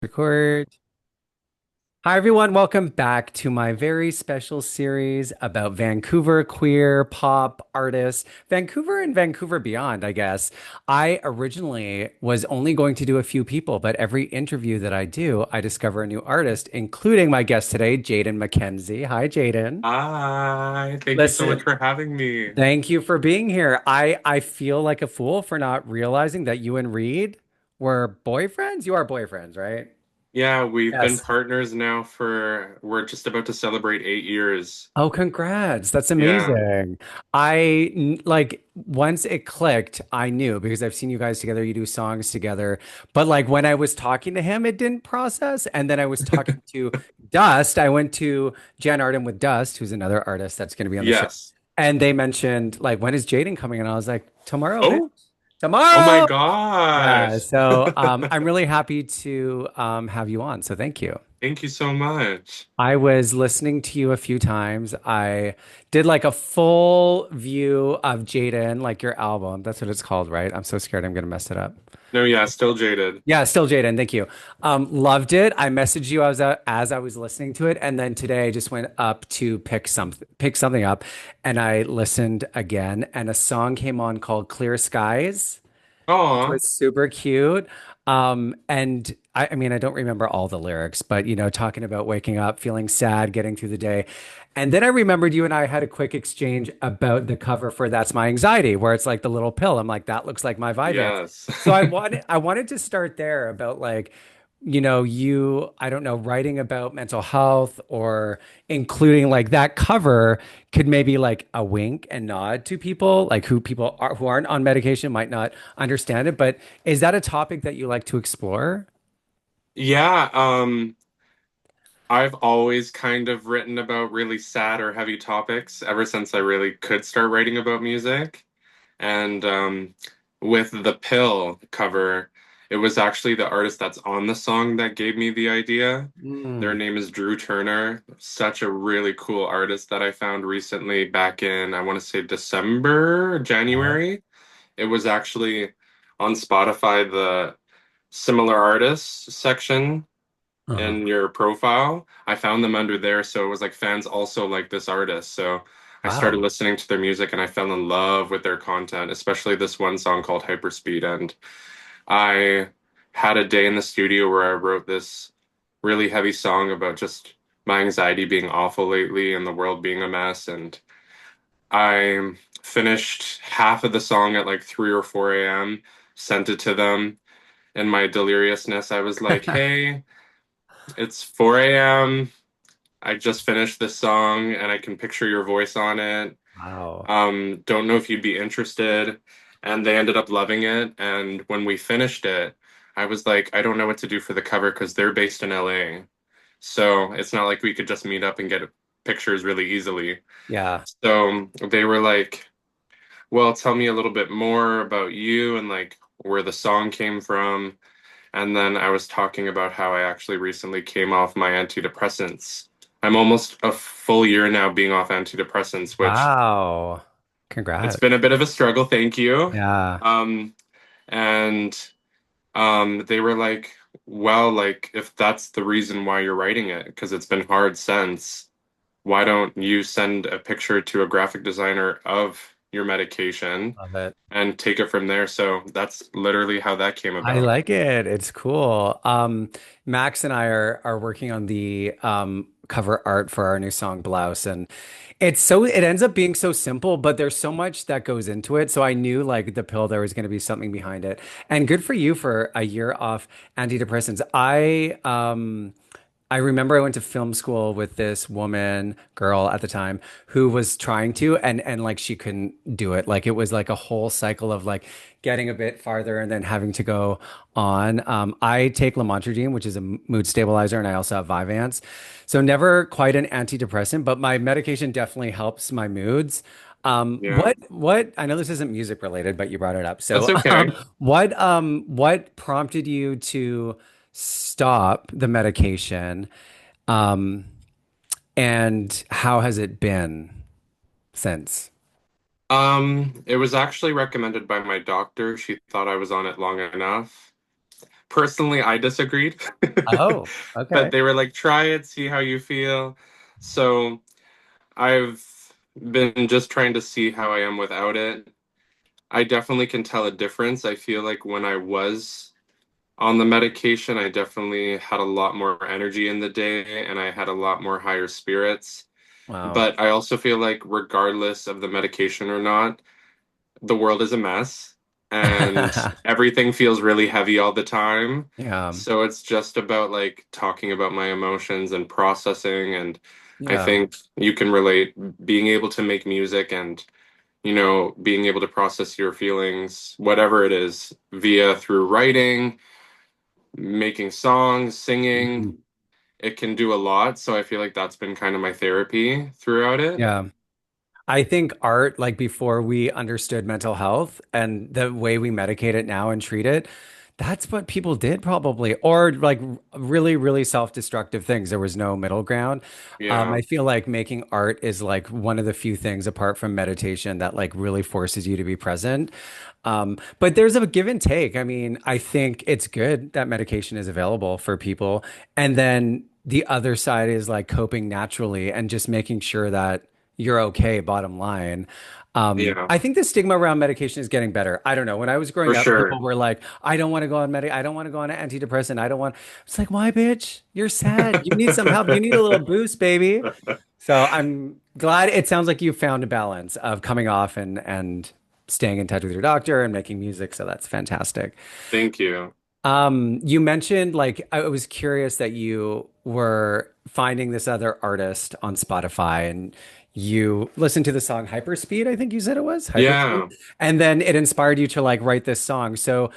Record. Hi, everyone. Welcome back to my very special series about Vancouver queer pop artists, Vancouver and Vancouver beyond, I guess. I originally was only going to do a few people, but every interview that I do, I discover a new artist, including my guest today, Jayden MacKenzie. Hi, Jayden. Hi, thank you so much Listen, for having me. thank you for being here. I feel like a fool for not realizing that you and Reed were boyfriends. You are boyfriends, right? Yeah, we've been Yes. partners now we're just about to celebrate 8 years. Oh, congrats. That's Yeah. amazing. Like once it clicked, I knew because I've seen you guys together, you do songs together. But like when I was talking to him, it didn't process. And then I was talking to Dust. I went to Jan Arden with Dust, who's another artist that's going to be on the show. Yes. And they mentioned like, when is Jaden coming? And I was like, tomorrow, bitch. Oh, oh my Tomorrow. Yeah. gosh. So I'm really happy to have you on. So thank you. Thank you so much. I was listening to you a few times. I did like a full view of Jaden, like your album. That's what it's called, right? I'm so scared I'm gonna mess it up. No, yeah, still jaded. Yeah, still Jaden. Thank you. Loved it. I messaged you as I was listening to it, and then today I just went up to pick something up, and I listened again, and a song came on called "Clear Skies." Which Aw. was super cute. And I mean, I don't remember all the lyrics, but talking about waking up, feeling sad, getting through the day. And then I remembered you and I had a quick exchange about the cover for That's My Anxiety, where it's like the little pill. I'm like, that looks like my Vyvanse. Yes. So I wanted to start there about like, I don't know, writing about mental health or including like that cover could maybe like a wink and nod to people like who aren't on medication might not understand it, but is that a topic that you like to explore? Yeah, I've always kind of written about really sad or heavy topics ever since I really could start writing about music. And with the pill cover, it was actually the artist that's on the song that gave me the idea. Their Mm. name is Drew Turner, such a really cool artist that I found recently back in, I want to say December, Right. January. It was actually on Spotify, the similar artists section Uh-huh. in your profile. I found them under there, so it was like fans also like this artist. So I started Wow. listening to their music and I fell in love with their content, especially this one song called Hyperspeed. And I had a day in the studio where I wrote this really heavy song about just my anxiety being awful lately and the world being a mess. And I finished half of the song at like 3 or 4 a.m., sent it to them. In my deliriousness, I was like, hey, it's 4 a.m. I just finished this song and I can picture your voice on it. Wow. Don't know if you'd be interested. And they ended up loving it. And when we finished it, I was like, I don't know what to do for the cover because they're based in LA. So it's not like we could just meet up and get pictures really easily. Yeah. So they were like, well, tell me a little bit more about you and like where the song came from. And then I was talking about how I actually recently came off my antidepressants. I'm almost a full year now being off antidepressants, which Wow. it's Congrats. been a bit of a struggle, thank you. Yeah. Um, and they were like, well, like if that's the reason why you're writing it, because it's been hard since, why don't you send a picture to a graphic designer of your medication Love it. and take it from there? So that's literally how that came I about. like it. It's cool. Max and I are working on the cover art for our new song Blouse, and it ends up being so simple, but there's so much that goes into it. So I knew like the pill there was going to be something behind it. And good for you for a year off antidepressants. I remember I went to film school with this girl at the time, who was trying to, and like she couldn't do it. Like it was like a whole cycle of like getting a bit farther and then having to go on. I take lamotrigine, which is a mood stabilizer, and I also have Vyvanse. So never quite an antidepressant, but my medication definitely helps my moods. Yeah, I know this isn't music related, but you brought it up. that's So, okay. what prompted you to stop the medication? Um, and how has it been since? It was actually recommended by my doctor. She thought I was on it long enough. Personally, I disagreed. Oh, But okay. they were like, try it, see how you feel. So I've been just trying to see how I am without it. I definitely can tell a difference. I feel like when I was on the medication, I definitely had a lot more energy in the day and I had a lot more higher spirits. Wow. But I also feel like, regardless of the medication or not, the world is a mess and everything feels really heavy all the time. Yeah. So it's just about like talking about my emotions and processing. And I Yeah. think you can relate being able to make music and, being able to process your feelings, whatever it is, via through writing, making songs, singing. Mhm. It can do a lot. So I feel like that's been kind of my therapy throughout it. Yeah. I think art, like before we understood mental health and the way we medicate it now and treat it, that's what people did probably, or like really, really self-destructive things. There was no middle ground. Yeah. I feel like making art is like one of the few things apart from meditation that like really forces you to be present. But there's a give and take. I mean, I think it's good that medication is available for people. And then the other side is like coping naturally and just making sure that you're okay, bottom line. Yeah, I think the stigma around medication is getting better. I don't know. When I was for growing up, people sure. were like, I don't want to go on I don't want to go on an antidepressant. I don't want. It's like, why, bitch? You're sad. You need some help. You need a little boost, baby. So I'm glad it sounds like you found a balance of coming off and staying in touch with your doctor and making music. So that's fantastic. Thank you. You mentioned like I was curious that you were finding this other artist on Spotify and you listened to the song Hyperspeed, I think you said it was Hyperspeed. Yeah, And then it inspired you to like write this song. So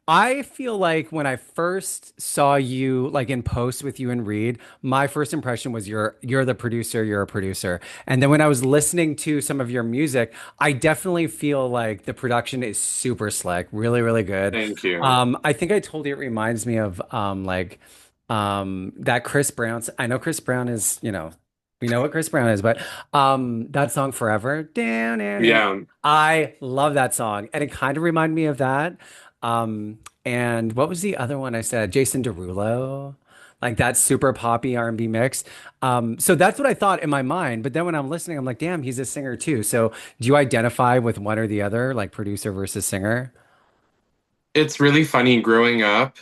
I feel like when I first saw you like in post with you and Reed, my first impression was you're the producer, you're a producer. And then when I was listening to some of your music, I definitely feel like the production is super slick, really, really good. thank you. I think I told you it reminds me of that Chris Brown. I know Chris Brown is, we know what Chris Brown is, but that song Forever. Down, down, down. Yeah, I love that song. And it kind of reminded me of that. And what was the other one I said? Jason Derulo. Like that super poppy R&B mix. So that's what I thought in my mind. But then when I'm listening, I'm like, damn, he's a singer too. So do you identify with one or the other, like producer versus singer? it's really funny. Growing up,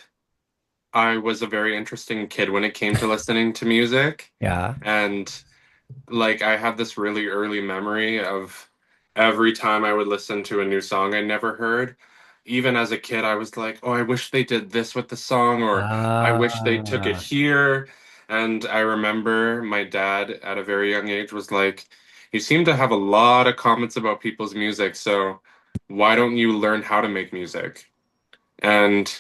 I was a very interesting kid when it came to listening to music. Yeah. And like, I have this really early memory of every time I would listen to a new song I never heard. Even as a kid, I was like, oh, I wish they did this with the song, or I wish they took it Ah, here. And I remember my dad at a very young age was like, you seem to have a lot of comments about people's music, so why don't you learn how to make music? And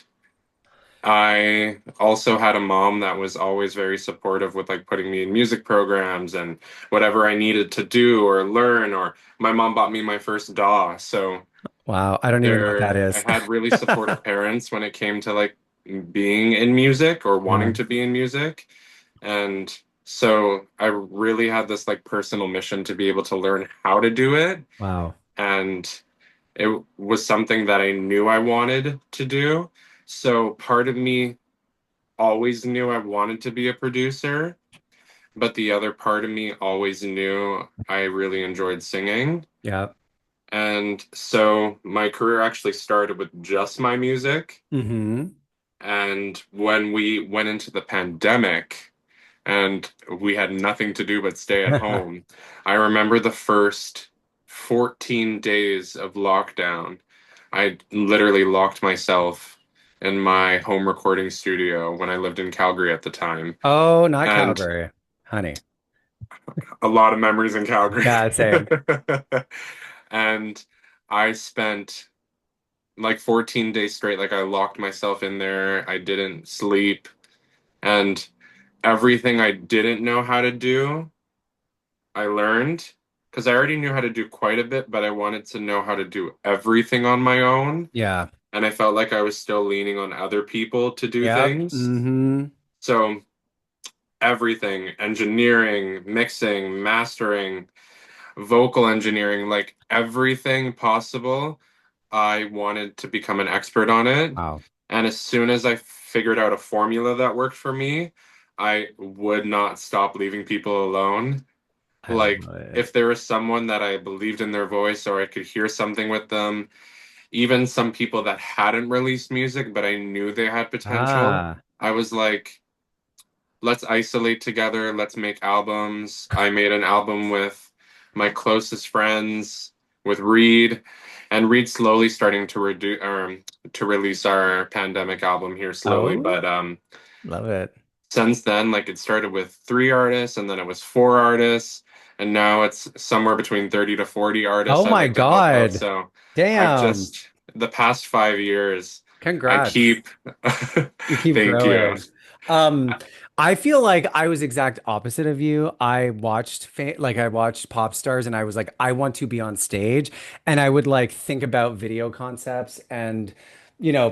I also had a mom that was always very supportive with like putting me in music programs and whatever I needed to do or learn, or my mom bought me my first DAW. So wow. I don't even know what that I is. had really supportive parents when it came to like being in music or Yeah. wanting to be in music. And so I really had this like personal mission to be able to learn how to do it. Wow. And it was something that I knew I wanted to do. So part of me always knew I wanted to be a producer, but the other part of me always knew I really enjoyed singing. Yeah. And so my career actually started with just my music. Hmm. And when we went into the pandemic and we had nothing to do but stay at home, I remember the first 14 days of lockdown. I literally locked myself in my home recording studio when I lived in Calgary at the time. Oh, not And Calgary, honey. a lot of memories in Calgary. Yeah, same. And I spent like 14 days straight, like I locked myself in there. I didn't sleep. And everything I didn't know how to do, I learned because I already knew how to do quite a bit, but I wanted to know how to do everything on my own. Yeah. And I felt like I was still leaning on other people to do Yep. things. Hmm. So everything, engineering, mixing, mastering, vocal engineering, like everything possible. I wanted to become an expert on it. Wow. And as soon as I figured out a formula that worked for me, I would not stop leaving people alone. I Like, love it. if there was someone that I believed in their voice or I could hear something with them, even some people that hadn't released music, but I knew they had potential, Ah. I was like, let's isolate together, let's make albums. I made an album with my closest friends, with Reed, and Reed slowly starting to to release our pandemic album here slowly. Oh, But love it. since then, like it started with 3 artists, and then it was 4 artists, and now it's somewhere between 30 to 40 artists Oh I'd my like to help out. God. So I've Damn. just the past 5 years, I Congrats. keep. You keep Thank you. growing. Um, I feel like I was exact opposite of you. I watched I watched pop stars and I was like, I want to be on stage. And I would like think about video concepts and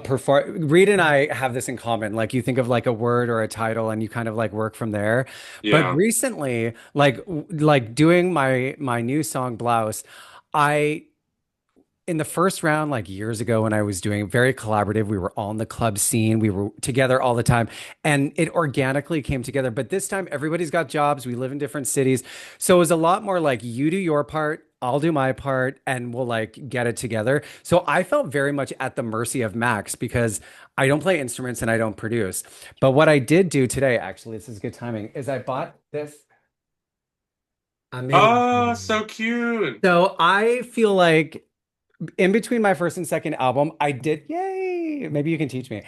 perform. Reed and I have this in common. Like you think of like a word or a title and you kind of like work from there. But Yeah, recently, like doing my new song Blouse, I in the first round, like years ago when I was doing very collaborative, we were all in the club scene. We were together all the time and it organically came together. But this time, everybody's got jobs. We live in different cities. So it was a lot more like you do your part, I'll do my part, and we'll like get it together. So I felt very much at the mercy of Max because I don't play instruments and I don't produce. But what I did do today, actually, this is good timing, is I bought this oh, amazing. so cute. So I feel like in between my first and second album, I did, yay, maybe you can teach me.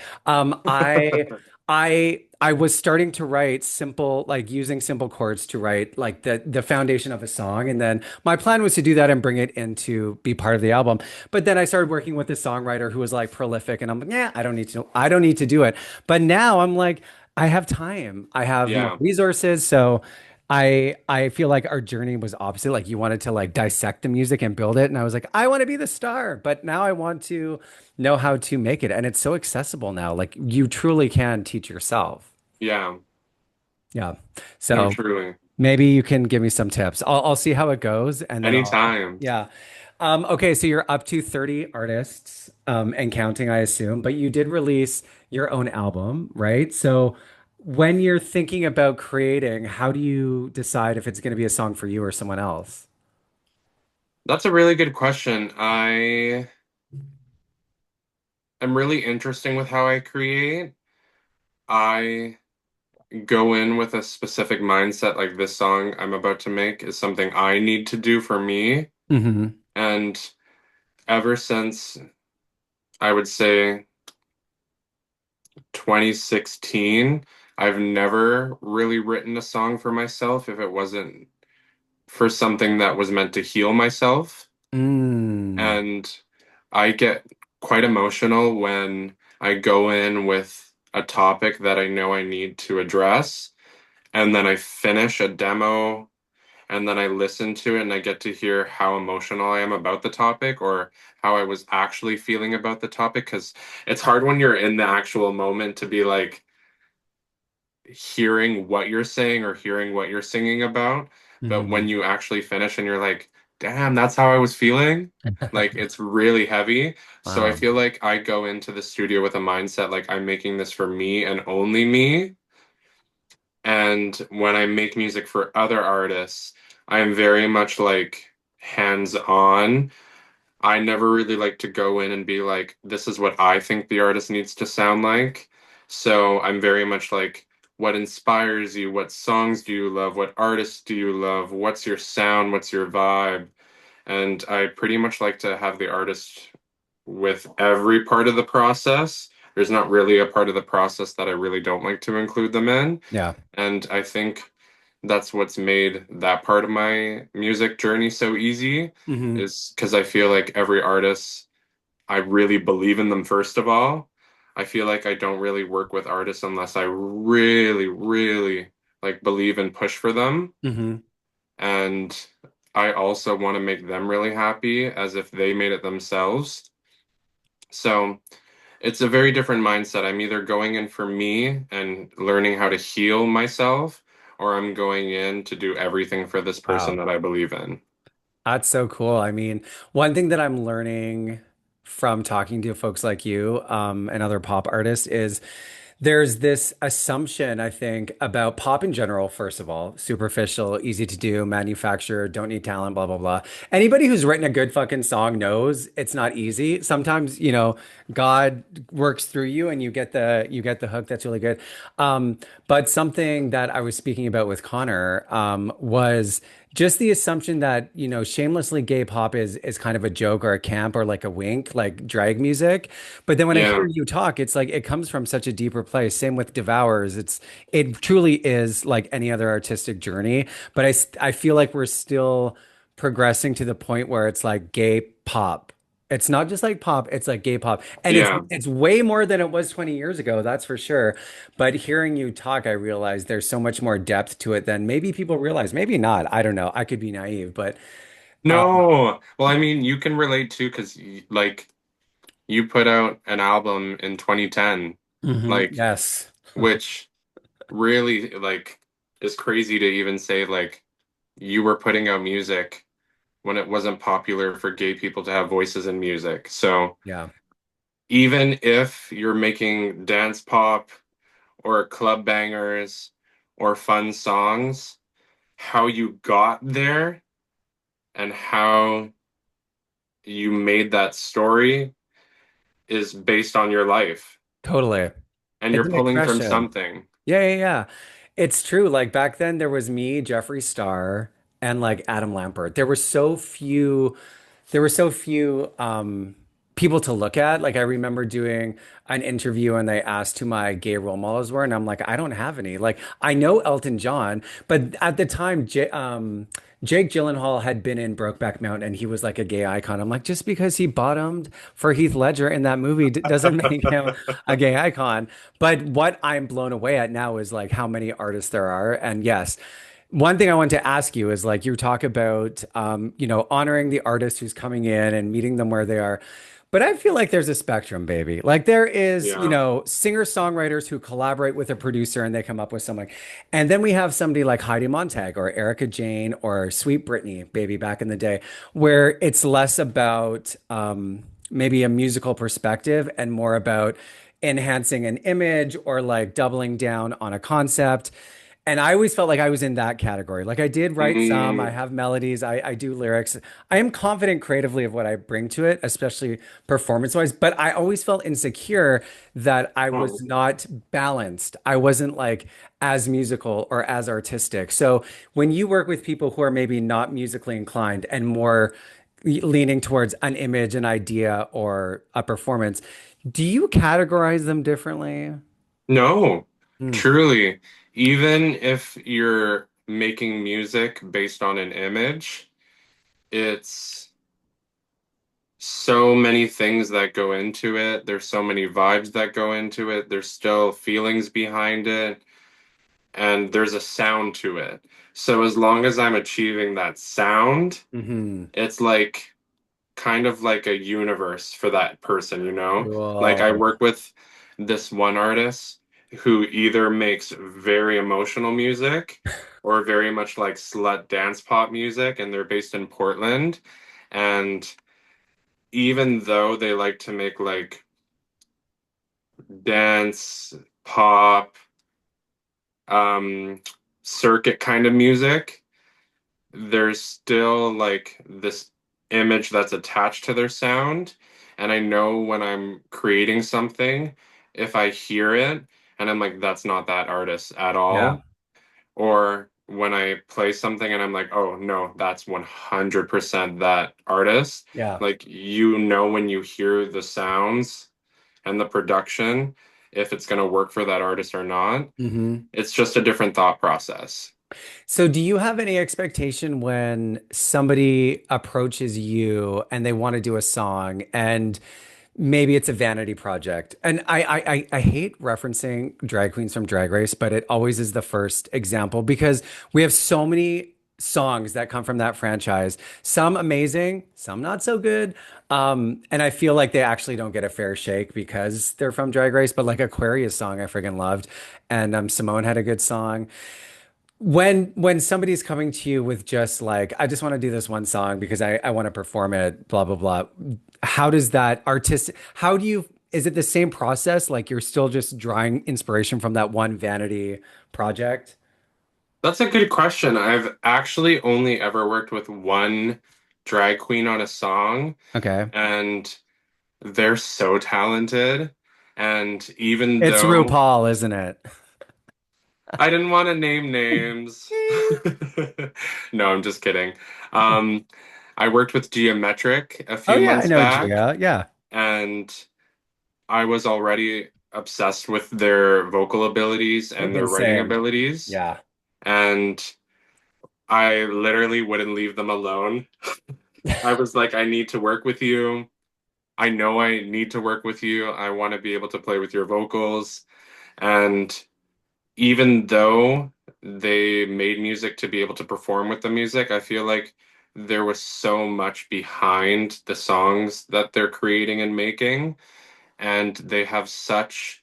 I was starting to write simple, like using simple chords to write like the foundation of a song. And then my plan was to do that and bring it into be part of the album. But then I started working with a songwriter who was like prolific and I'm like, yeah, I don't need to do it. But now I'm like, I have time. I have more Yeah, resources. So I feel like our journey was opposite. Like you wanted to like dissect the music and build it, and I was like, I want to be the star, but now I want to know how to make it, and it's so accessible now. Like you truly can teach yourself. yeah. Yeah. No, So truly. maybe you can give me some tips. I'll see how it goes, and then I'll Anytime. yeah. Okay, so you're up to 30 artists and counting, I assume, but you did release your own album, right? So when you're thinking about creating, how do you decide if it's going to be a song for you or someone else? That's a really good question. I am really interesting with how I create. I go in with a specific mindset, like this song I'm about to make is something I need to do for me. Hmm. And ever since I would say 2016, I've never really written a song for myself if it wasn't for something that was meant to heal myself. Mm. And I get quite emotional when I go in with a topic that I know I need to address, and then I finish a demo, and then I listen to it and I get to hear how emotional I am about the topic or how I was actually feeling about the topic. Because it's hard when you're in the actual moment to be like hearing what you're saying or hearing what you're singing about. But when Hmm. you actually finish and you're like, damn, that's how I was feeling, like it's really heavy. So I Wow. feel like I go into the studio with a mindset like I'm making this for me and only me. And when I make music for other artists, I am very much like hands on. I never really like to go in and be like, this is what I think the artist needs to sound like. So I'm very much like, what inspires you? What songs do you love? What artists do you love? What's your sound? What's your vibe? And I pretty much like to have the artist with every part of the process. There's not really a part of the process that I really don't like to include them in. Yeah. And I think that's what's made that part of my music journey so easy Hmm. is because I feel like every artist, I really believe in them first of all. I feel like I don't really work with artists unless I really, really like believe and push for them. Hmm. And I also want to make them really happy as if they made it themselves. So it's a very different mindset. I'm either going in for me and learning how to heal myself, or I'm going in to do everything for this person Wow. that I believe in. That's so cool. I mean, one thing that I'm learning from talking to folks like you, and other pop artists is there's this assumption, I think, about pop in general, first of all, superficial, easy to do, manufactured, don't need talent, blah, blah, blah. Anybody who's written a good fucking song knows it's not easy. Sometimes, God works through you and you get the hook that's really good. But something that I was speaking about with Connor, was just the assumption that, shamelessly gay pop is kind of a joke or a camp or like a wink, like drag music. But then when I hear Yeah. you talk, it's like it comes from such a deeper place. Same with Devours. It truly is like any other artistic journey. But I feel like we're still progressing to the point where it's like gay pop. It's not just like pop, it's like gay pop. And it's Yeah. it's way more than it was 20 years ago, that's for sure. But hearing you talk, I realize there's so much more depth to it than maybe people realize. Maybe not. I don't know. I could be naive, but No. Well, I mean, you can relate too, because like you put out an album in 2010, like yes. which really like is crazy to even say like you were putting out music when it wasn't popular for gay people to have voices in music. So Yeah, even if you're making dance pop or club bangers or fun songs, how you got there and how you made that story is based on your life totally. and It's you're an pulling from expression. something. Yeah, yeah, yeah. It's true. Like back then, there was me, Jeffree Star, and like Adam Lampert. There were so few people to look at. Like I remember doing an interview and they asked who my gay role models were, and I'm like, I don't have any. Like I know Elton John, but at the time, Jake Gyllenhaal had been in Brokeback Mountain and he was like a gay icon. I'm like, just because he bottomed for Heath Ledger in that movie doesn't make him a gay icon. But what I'm blown away at now is like how many artists there are. And yes, one thing I want to ask you is like you talk about, honoring the artist who's coming in and meeting them where they are. But I feel like there's a spectrum, baby. Like there is, Yeah. singer-songwriters who collaborate with a producer and they come up with something. And then we have somebody like Heidi Montag or Erica Jane or Sweet Britney, baby, back in the day, where it's less about maybe a musical perspective and more about enhancing an image or like doubling down on a concept. And I always felt like I was in that category. Like I did write some, I Mm, have melodies, I do lyrics. I am confident creatively of what I bring to it, especially performance wise. But I always felt insecure that I was oh, not balanced. I wasn't like as musical or as artistic. So when you work with people who are maybe not musically inclined and more leaning towards an image, an idea, or a performance, do you categorize them differently? no, Hmm. truly. Even if you're making music based on an image, it's so many things that go into it. There's so many vibes that go into it. There's still feelings behind it, and there's a sound to it. So as long as I'm achieving that sound, Hmm. it's like kind of like a universe for that person, you know? Like I Cool. work with this one artist who either makes very emotional music or very much like slut dance pop music, and they're based in Portland. And even though they like to make like dance, pop, um, circuit kind of music, there's still like this image that's attached to their sound. And I know when I'm creating something, if I hear it and I'm like, that's not that artist at Yeah. all. Or when I play something and I'm like, oh no, that's 100% that artist. Yeah. Like, you know, when you hear the sounds and the production, if it's going to work for that artist or not, Hmm. it's just a different thought process. So, do you have any expectation when somebody approaches you and they want to do a song and maybe it's a vanity project? And I hate referencing drag queens from Drag Race, but it always is the first example because we have so many songs that come from that franchise. Some amazing, some not so good. And I feel like they actually don't get a fair shake because they're from Drag Race. But like Aquarius song, I freaking loved, and Simone had a good song. When somebody's coming to you with just like, I just want to do this one song because I want to perform it, blah blah blah. how does that artistic, how do you, is it the same process? Like you're still just drawing inspiration from that one vanity project? That's a good question. I've actually only ever worked with one drag queen on a song, Okay. and they're so talented. And even It's though RuPaul, isn't it? I didn't want to name names, no, I'm just kidding. Um, I worked with Geometric a Oh few yeah, I months know back, Gia. Yeah. and I was already obsessed with their vocal abilities and their writing Insane. abilities. Yeah. And I literally wouldn't leave them alone. I was like, I need to work with you. I know I need to work with you. I want to be able to play with your vocals. And even though they made music to be able to perform with the music, I feel like there was so much behind the songs that they're creating and making. And they have such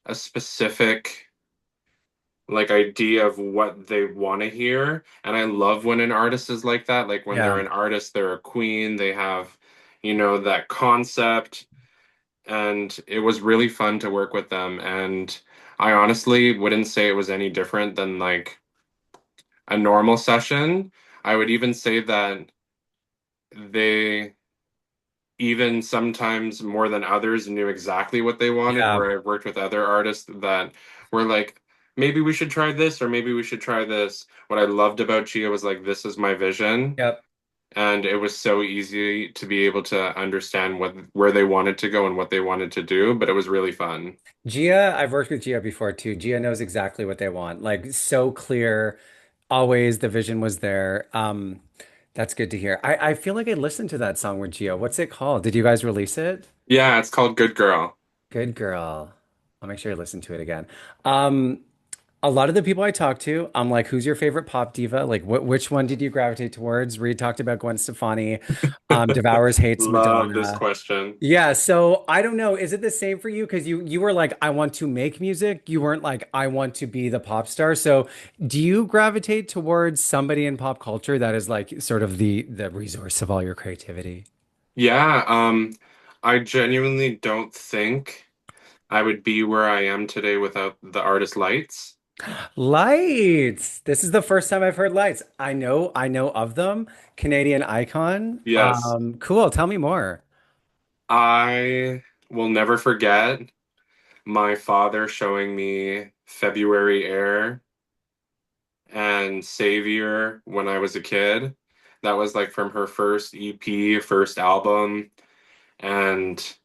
a specific idea of what they want to hear. And I love when an artist is like that. Like when they're Yeah. an artist, they're a queen, they have, that concept. And it was really fun to work with them. And I honestly wouldn't say it was any different than like a normal session. I would even say that they even sometimes more than others knew exactly what they wanted, Yeah. where I've worked with other artists that were like, maybe we should try this or maybe we should try this. What I loved about Chia was like, this is my vision. Yep. And it was so easy to be able to understand where they wanted to go and what they wanted to do, but it was really fun. Gia, I've worked with Gia before too. Gia knows exactly what they want. Like so clear. Always the vision was there. That's good to hear. I feel like I listened to that song with Gia. What's it called? Did you guys release it? Yeah, it's called Good Girl. Good girl. I'll make sure I listen to it again. Um, a lot of the people I talk to, I'm like, who's your favorite pop diva? Like, which one did you gravitate towards? Reed talked about Gwen Stefani. Devours hates Love this Madonna. question. Yeah, so I don't know. Is it the same for you? Because you were like, I want to make music. You weren't like, I want to be the pop star. So do you gravitate towards somebody in pop culture that is like sort of the resource of all your creativity? Yeah, I genuinely don't think I would be where I am today without the artist Lights. Lights. This is the first time I've heard Lights. I know of them. Canadian icon. Yes, Cool. Tell me more. I will never forget my father showing me February Air and Savior when I was a kid. That was like from her first EP, first album, and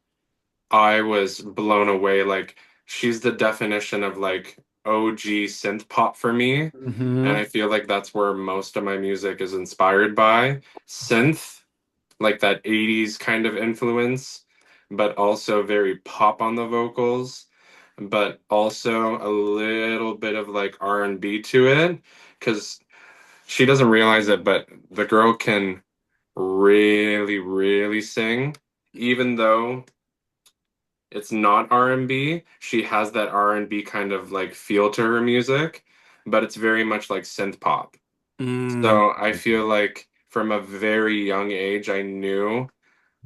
I was blown away. Like, she's the definition of like OG synth pop for me. And Hmm. I feel like that's where most of my music is inspired by synth, like that 80s kind of influence, but also very pop on the vocals, but also a little bit of like R&B to it, because she doesn't realize it, but the girl can really, really sing. Even though it's not R&B, she has that R&B kind of like feel to her music, but it's very much like synth pop. Mm. So I feel like from a very young age, I knew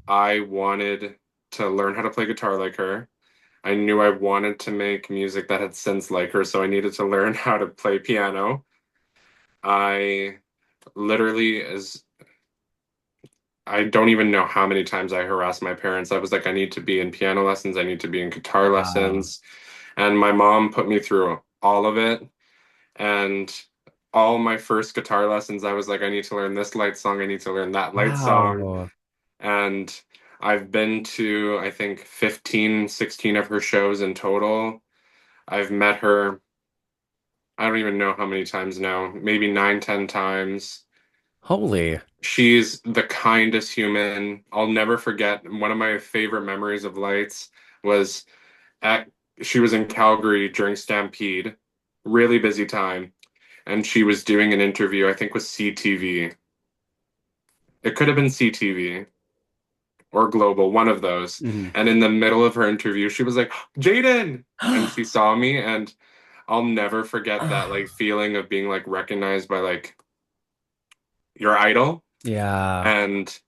I wanted to learn how to play guitar like her. I knew I wanted to make music that had synths like her, so I needed to learn how to play piano. I literally, as I don't even know how many times I harassed my parents. I was like, I need to be in piano lessons, I need to be in guitar Wow. lessons. And my mom put me through all of it. And all my first guitar lessons, I was like, I need to learn this light song, I need to learn that light song. Wow. And I've been to, I think, 15, 16 of her shows in total. I've met her, I don't even know how many times now, maybe 9, 10 times. Holy. She's the kindest human. I'll never forget one of my favorite memories of Lights was at she was in Calgary during Stampede, really busy time, and she was doing an interview, I think with CTV. It could have been CTV or Global, one of those. Mhm. And in the middle of her interview, she was like, Jayden! And she saw me, and I'll never forget that like feeling of being like recognized by like your idol. Yeah. And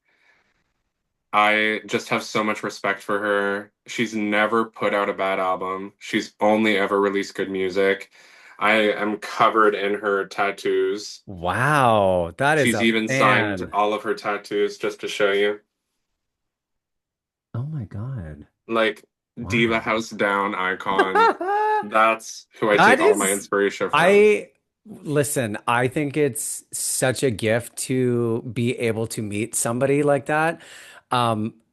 I just have so much respect for her. She's never put out a bad album. She's only ever released good music. I am covered in her tattoos. Wow, that is She's a even signed fan. all of her tattoos just to show you. Oh my God. Like Diva Wow. House Down icon. That's who I That take all my is, inspiration from. I listen, I think it's such a gift to be able to meet somebody like that.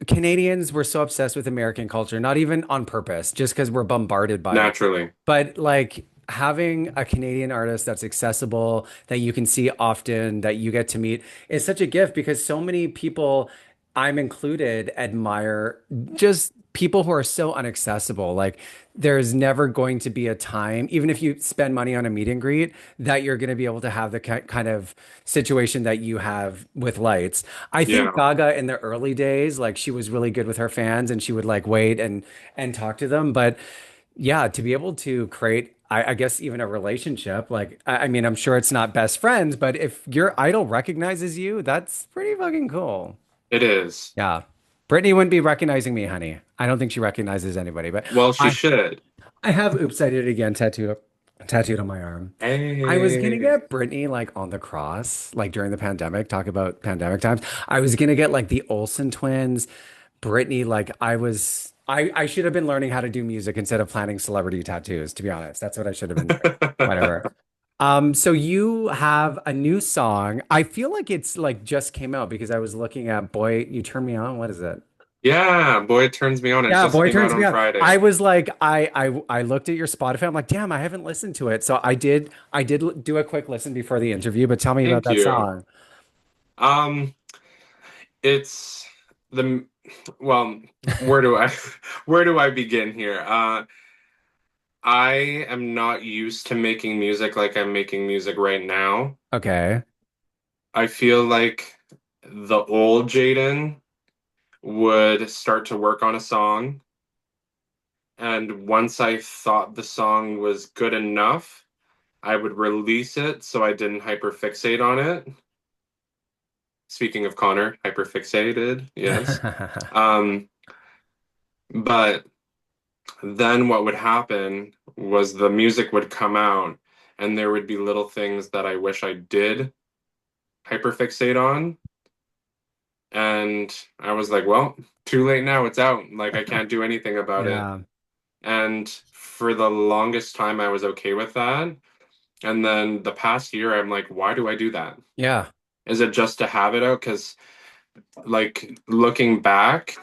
Canadians, we're so obsessed with American culture, not even on purpose, just because we're bombarded by it. Naturally. But like having a Canadian artist that's accessible, that you can see often, that you get to meet is such a gift because so many people, I'm included, admire just people who are so inaccessible. Like there's never going to be a time, even if you spend money on a meet and greet, that you're going to be able to have the kind of situation that you have with lights. I think Yeah, Gaga in the early days, like she was really good with her fans and she would like wait and talk to them. But yeah, to be able to create, I guess even a relationship, like I mean, I'm sure it's not best friends, but if your idol recognizes you, that's pretty fucking cool. it is. Yeah. Brittany wouldn't be recognizing me, honey. I don't think she recognizes anybody, but Well, she I should. I have oops, I did it again tattooed on my arm. I was gonna Hey. get Brittany like on the cross, like during the pandemic, talk about pandemic times. I was gonna get like the Olsen twins, Brittany, like I should have been learning how to do music instead of planning celebrity tattoos, to be honest. That's what I should have been doing. Whatever. So you have a new song. I feel like it's like just came out because I was looking at Boy, You Turn Me On. What is it? Yeah, boy, it turns me on. It Yeah, just Boy came out Turns Me on On. I Friday. was like, I looked at your Spotify. I'm like, damn, I haven't listened to it. So I did do a quick listen before the interview, but tell me about Thank that you. song. Um, it's the well, where do I where do I begin here? I am not used to making music like I'm making music right now. Okay. I feel like the old Jayden would start to work on a song, and once I thought the song was good enough, I would release it so I didn't hyperfixate on it. Speaking of Connor, hyperfixated, yes. Um, but then what would happen was the music would come out and there would be little things that I wish I did hyperfixate on. And I was like, well, too late now, it's out. Like I can't do anything about it. Yeah. And for the longest time I was okay with that. And then the past year I'm like, why do I do that? Yeah. Is it just to have it out? Because like looking back,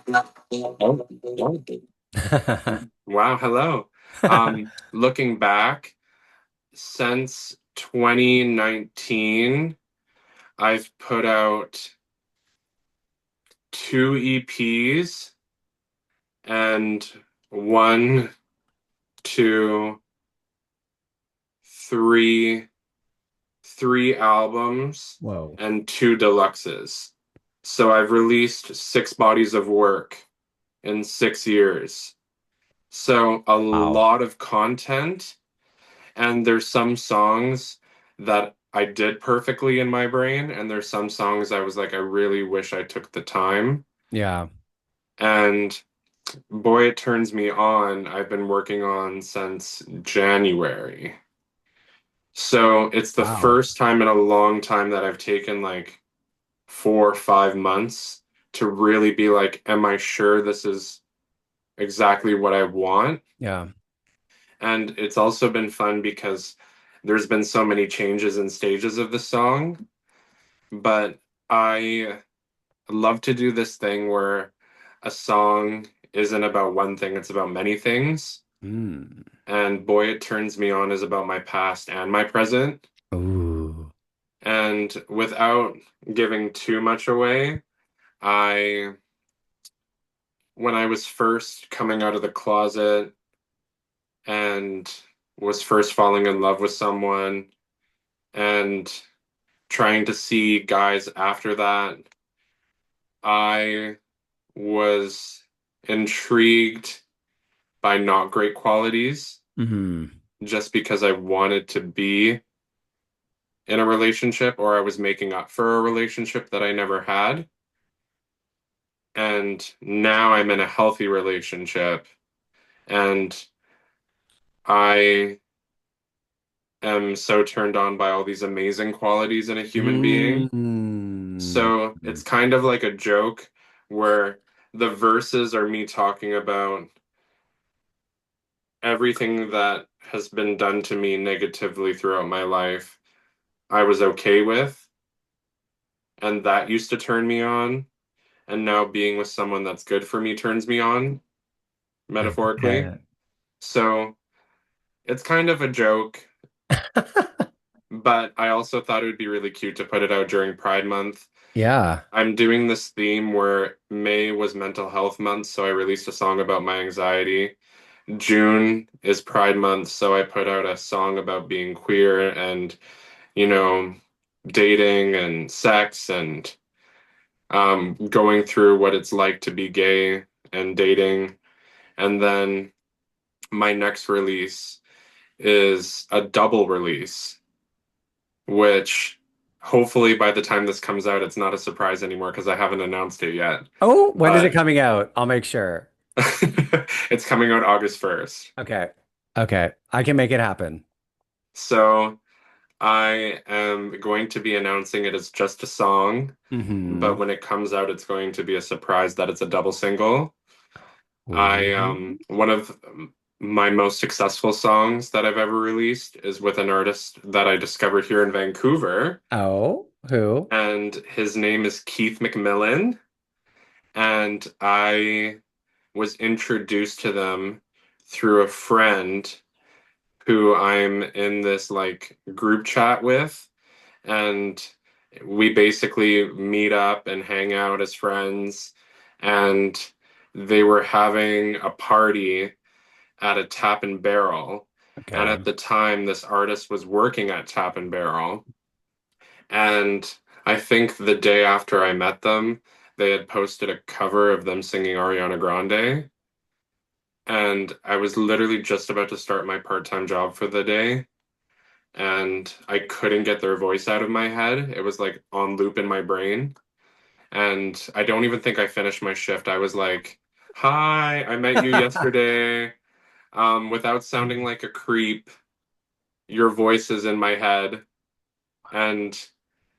wow, hello. Looking back, since 2019, I've put out two EPs and one, two, three, three albums Whoa. and two deluxes. So I've released six bodies of work in 6 years. So a Wow. lot of content, and there's some songs that I did perfectly in my brain, and there's some songs I was like, I really wish I took the time. Yeah. And boy, it turns me on. I've been working on since January. So it's the Wow. first time in a long time that I've taken like 4 or 5 months to really be like, am I sure this is exactly what I want? Yeah. And it's also been fun because there's been so many changes and stages of the song, but I love to do this thing where a song isn't about one thing, it's about many things. Mm. And Boy, It Turns Me On is about my past and my present. Ooh. And without giving too much away, I, when I was first coming out of the closet and was first falling in love with someone and trying to see guys after that, I was intrigued by not great qualities Hmm. just because I wanted to be in a relationship or I was making up for a relationship that I never had. And now I'm in a healthy relationship, and I am so turned on by all these amazing qualities in a human being. Mm. So it's kind of like a joke where the verses are me talking about everything that has been done to me negatively throughout my life, I was okay with, and that used to turn me on. And now being with someone that's good for me turns me on, metaphorically. Yeah. So it's kind of a joke, but I also thought it would be really cute to put it out during Pride Month. Yeah. I'm doing this theme where May was Mental Health Month, so I released a song about my anxiety. June is Pride Month, so I put out a song about being queer and, you know, dating and sex and going through what it's like to be gay and dating. And then my next release is a double release, which hopefully by the time this comes out, it's not a surprise anymore because I haven't announced it yet. Oh, when is it But coming out? I'll make sure. it's coming out August 1st. Okay. Okay. I can make it happen. So I am going to be announcing it as just a song, but Hmm. when it comes out, it's going to be a surprise that it's a double single. I Ooh. one of my most successful songs that I've ever released is with an artist that I discovered here in Vancouver, Oh, who? and his name is Keith McMillan, and I was introduced to them through a friend who I'm in this like group chat with, and we basically meet up and hang out as friends, and they were having a party at a Tap and Barrel. And Okay. at the time, this artist was working at Tap and Barrel. And I think the day after I met them, they had posted a cover of them singing Ariana Grande. And I was literally just about to start my part-time job for the day. And I couldn't get their voice out of my head. It was like on loop in my brain. And I don't even think I finished my shift. I was like, "Hi, I met you yesterday." Without sounding like a creep, your voice is in my head, and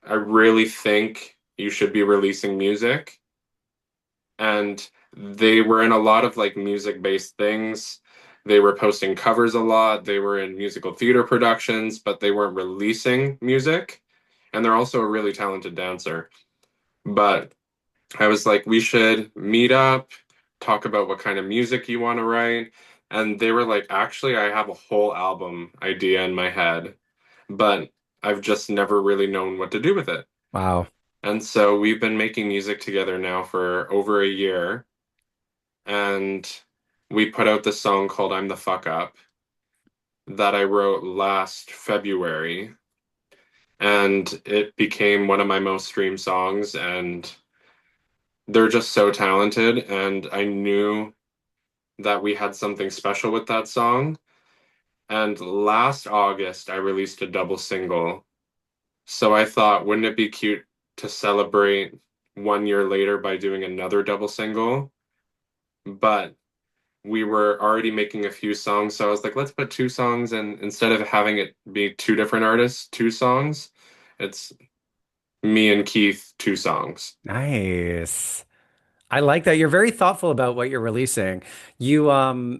I really think you should be releasing music. And they were in a lot of like music-based things. They were posting covers a lot. They were in musical theater productions, but they weren't releasing music. And they're also a really talented dancer. But I was like, we should meet up, talk about what kind of music you want to write. And they were like, actually, I have a whole album idea in my head, but I've just never really known what to do with it. Wow. And so we've been making music together now for over a year. And we put out this song called I'm the Fuck Up that I wrote last February. And it became one of my most streamed songs. And they're just so talented. And I knew that we had something special with that song. And last August, I released a double single. So I thought, wouldn't it be cute to celebrate 1 year later by doing another double single? But we were already making a few songs. So I was like, let's put two songs. And instead of having it be two different artists, two songs, it's me and Keith, two songs. Nice. I like that. You're very thoughtful about what you're releasing. You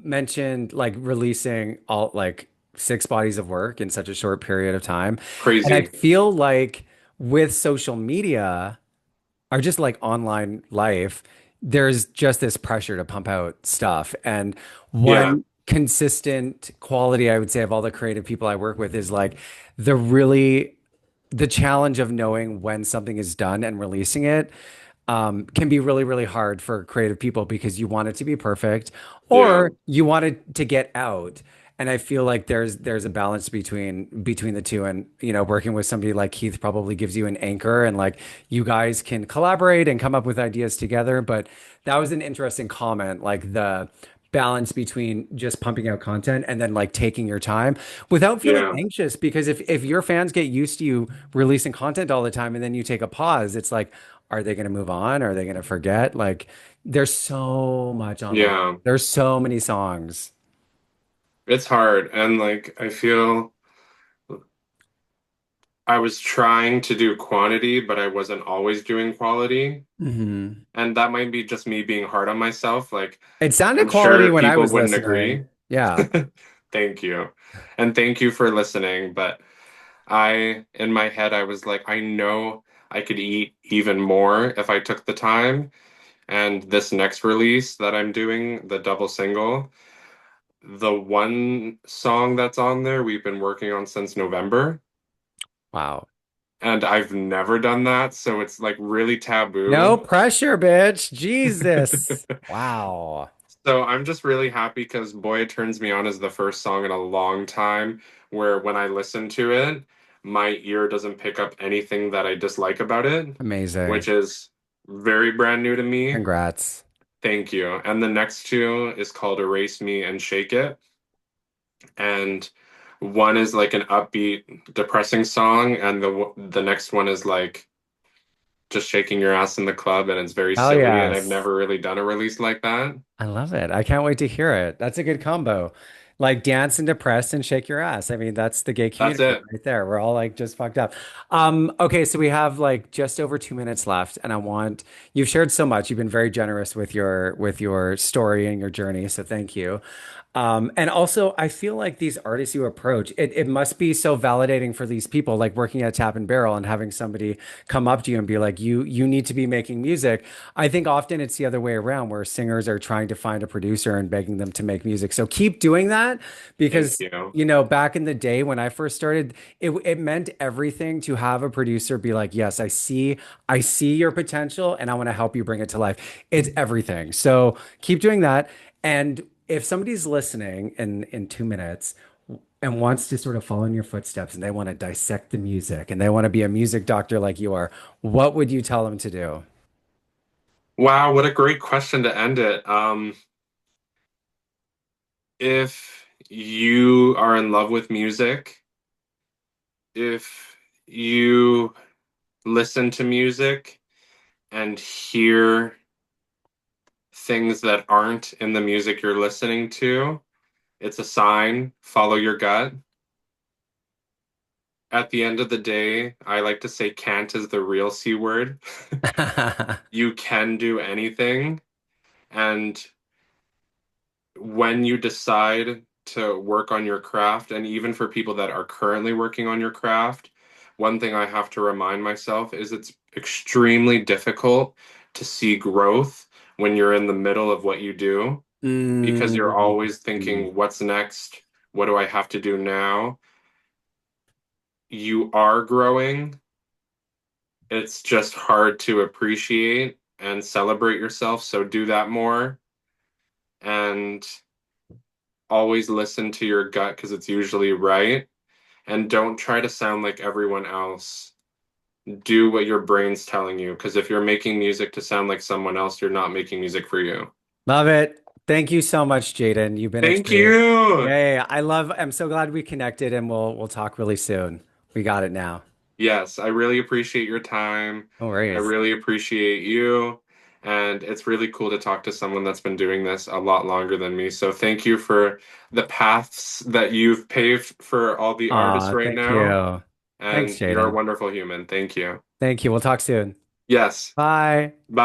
mentioned like releasing all like six bodies of work in such a short period of time. And I Crazy. feel like with social media or just like online life, there's just this pressure to pump out stuff. And Yeah. one consistent quality I would say of all the creative people I work with is like the really the challenge of knowing when something is done and releasing it can be really, really hard for creative people because you want it to be perfect Yeah. or you want it to get out. And I feel like there's a balance between the two. And working with somebody like Keith probably gives you an anchor and like you guys can collaborate and come up with ideas together. But that was an interesting comment, like the balance between just pumping out content and then like taking your time without feeling Yeah. anxious because if your fans get used to you releasing content all the time and then you take a pause, it's like, are they going to move on? Are they going to forget? Like, there's so much online. Yeah, There's so many songs. it's hard. And like, I feel I was trying to do quantity, but I wasn't always doing quality. Hmm. And that might be just me being hard on myself. Like, It sounded I'm quality sure when I people was wouldn't listening. agree. Yeah, Thank you. And thank you for listening. But in my head, I was like, I know I could eat even more if I took the time. And this next release that I'm doing, the double single, the one song that's on there, we've been working on since November. wow. And I've never done that. So it's like really No taboo. pressure, bitch. Jesus. Wow. So I'm just really happy because Boy It Turns Me On is the first song in a long time where when I listen to it, my ear doesn't pick up anything that I dislike about it, Amazing. which is very brand new to me. Congrats. Thank you. And the next two is called Erase Me and Shake It. And one is like an upbeat, depressing song, and the next one is like just shaking your ass in the club, and it's very Hell silly, and I've yes. never really done a release like that. I love it. I can't wait to hear it. That's a good combo. Like dance and depress and shake your ass. I mean, that's the gay That's community it. right there. We're all like just fucked up. Okay, so we have like just over 2 minutes left, and you've shared so much. You've been very generous with your story and your journey. So thank you. And also, I feel like these artists you approach, it must be so validating for these people, like working at Tap and Barrel and having somebody come up to you and be like, you need to be making music. I think often it's the other way around where singers are trying to find a producer and begging them to make music. So keep doing that Thank because, you. back in the day when I first started, it meant everything to have a producer be like, yes, I see your potential and I want to help you bring it to life. It's everything. So keep doing that. And if somebody's listening in 2 minutes and wants to sort of follow in your footsteps and they want to dissect the music and they want to be a music doctor like you are, what would you tell them to do? Wow, what a great question to end it. If you are in love with music, if you listen to music and hear things that aren't in the music you're listening to, it's a sign. Follow your gut. At the end of the day, I like to say can't is the real C word. You can do anything. And when you decide to work on your craft, and even for people that are currently working on your craft, one thing I have to remind myself is it's extremely difficult to see growth when you're in the middle of what you do because you're Mm. always thinking, what's next? What do I have to do now? You are growing. It's just hard to appreciate and celebrate yourself. So do that more and always listen to your gut because it's usually right. And don't try to sound like everyone else. Do what your brain's telling you because if you're making music to sound like someone else, you're not making music for you. Love it. Thank you so much, Jaden. You've been a Thank treat. you. Yay. I'm so glad we connected and we'll talk really soon. We got it now. Yes, I really appreciate your time. No I worries. really appreciate you. And it's really cool to talk to someone that's been doing this a lot longer than me. So thank you for the paths that you've paved for all the artists right Thank now. you. Thanks, And you're a Jaden. wonderful human. Thank you. Thank you. We'll talk soon. Yes. Bye. Bye.